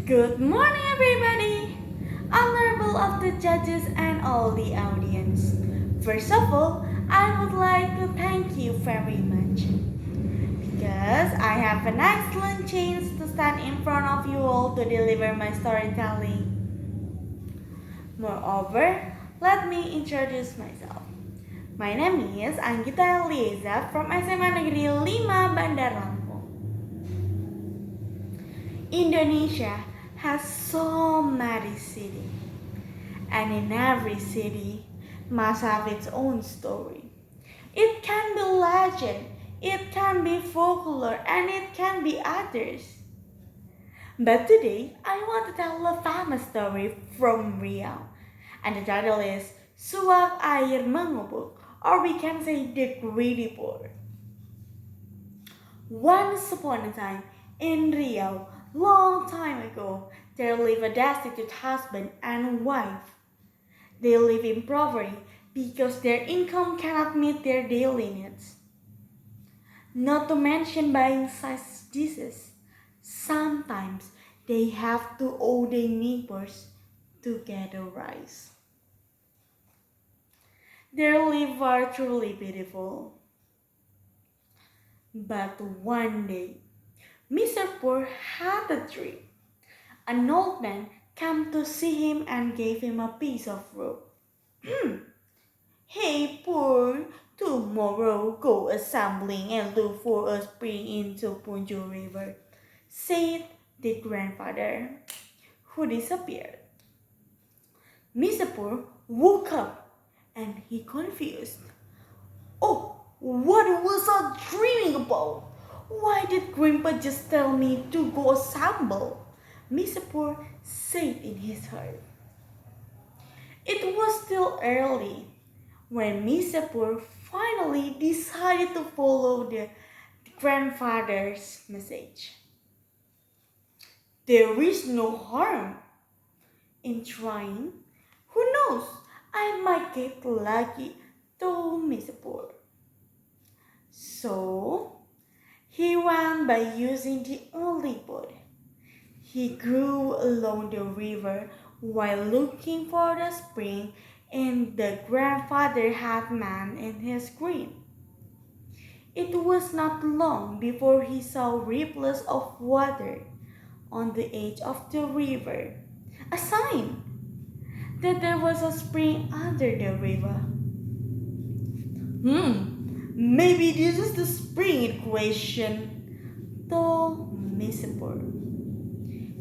Good morning, everybody! Honorable of the judges and all the audience. First of all, I would like to thank you very much because I have an excellent chance to stand in front of you all to deliver my storytelling. Moreover, let me introduce myself. My name is Anggita Elieza from SMA Negeri 5 Bandar, Lampung. Indonesia has so many cities, and in every city must have its own story. It can be legend, it can be folklore, and it can be others. But today, I want to tell a famous story from Riau, and the title is Suak Air Mengubuk, or we can say the Greedy Port. Once upon a time, in Riau, long time ago, there lived a destitute husband and wife. They live in poverty because their income cannot meet their daily needs. Not to mention buying such dishes. Sometimes they have to owe their neighbors to get a rice. Their lives are truly beautiful. But one day, Mr. Poor had a dream. An old man came to see him and gave him a piece of rope. Hey, Poor, tomorrow go assembling and look for a spring into Punju River, said the grandfather, who disappeared. Mr. Poor woke up and he confused. Oh, what was I dreaming about? Why did Grandpa just tell me to go assemble? Mr. Poor said in his heart. It was still early when Mr. Poor finally decided to follow the grandfather's message. There is no harm in trying. Who knows? I might get lucky, told Mr. Poor. So, he went by using the only boat. He grew along the river while looking for the spring and the grandfather had man in his dream. It was not long before he saw ripples of water on the edge of the river, a sign that there was a spring under the river. Maybe this is the spring in question, told Mr. Poor.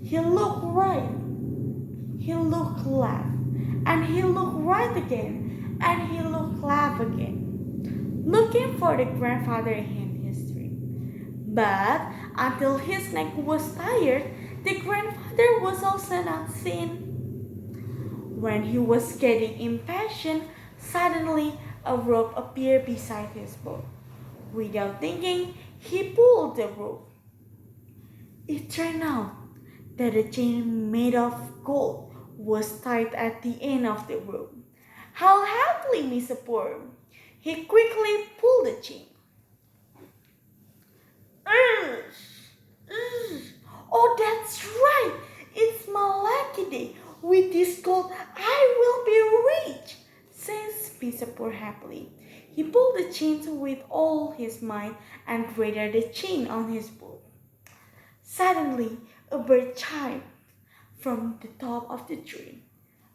He looked right, he looked left, and he looked right again, and he looked left again, looking for the grandfather in his dream. But until his neck was tired, the grandfather was also not seen. When he was getting impatient, suddenly a rope appeared beside his boat. Without thinking, he pulled the rope. It turned out that a chain made of gold was tied at the end of the rope. How happily Mr. Poor! He quickly pulled the chain. Urgh! Urgh! Oh, that's right! It's my lucky day. With this gold, I will be rich, says Mr. Poor happily. He pulled the chain with all his might and grated the chain on his boat. Suddenly, a bird chirped from the top of the tree.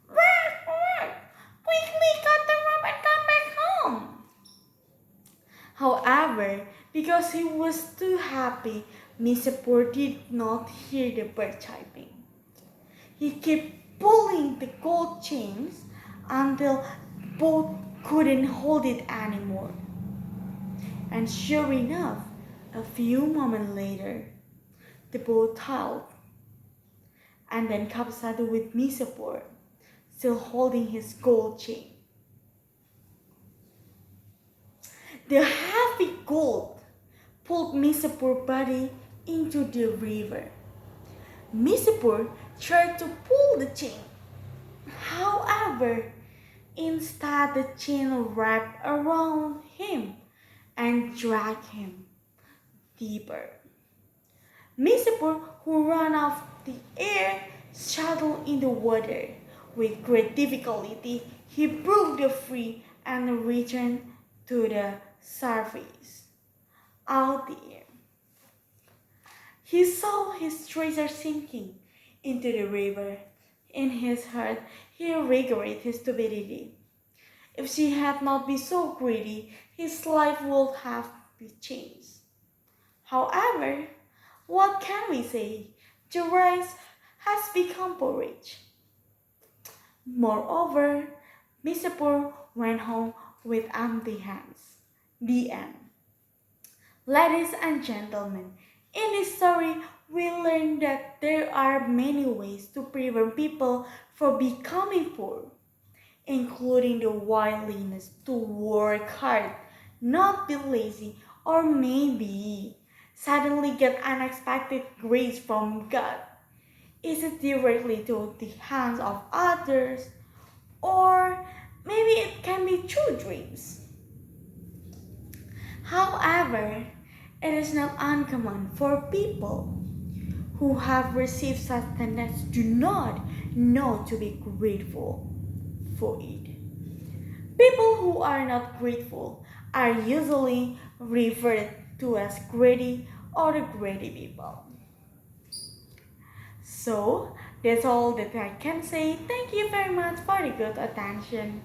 Quack, quack! Quickly cut the rope and come back home! However, because he was too happy, Mr. Poor did not hear the bird chirping. He kept pulling the gold chains until the boat couldn't hold it anymore. And sure enough, a few moments later, the boat held and then capsized with Mr. Poor still holding his gold chain. The heavy gold pulled Mr. Poor's body into the river. Mr. Poor tried to pull the chain. However, instead the chain wrapped around him and dragged him deeper. Misipur, who ran off the air shuttle in the water. With great difficulty, he broke the free and returned to the surface. Out the air. He saw his treasure sinking into the river. In his heart, he regretted his stupidity. If she had not been so greedy, his life would have been changed. However, what can we say? The rice has become porridge. Moreover, Mr. Poor went home with empty hands. The end. Ladies and gentlemen, in this story, we learn that there are many ways to prevent people from becoming poor, including the willingness to work hard, not be lazy, or maybe suddenly get unexpected grace from God. Is it directly to the hands of others, or maybe it can be through dreams? However, it is not uncommon for people who have received sustenance do not know to be grateful for it. People who are not grateful are usually referred to as greedy or greedy people. So, that's all that I can say. Thank you very much for the good attention.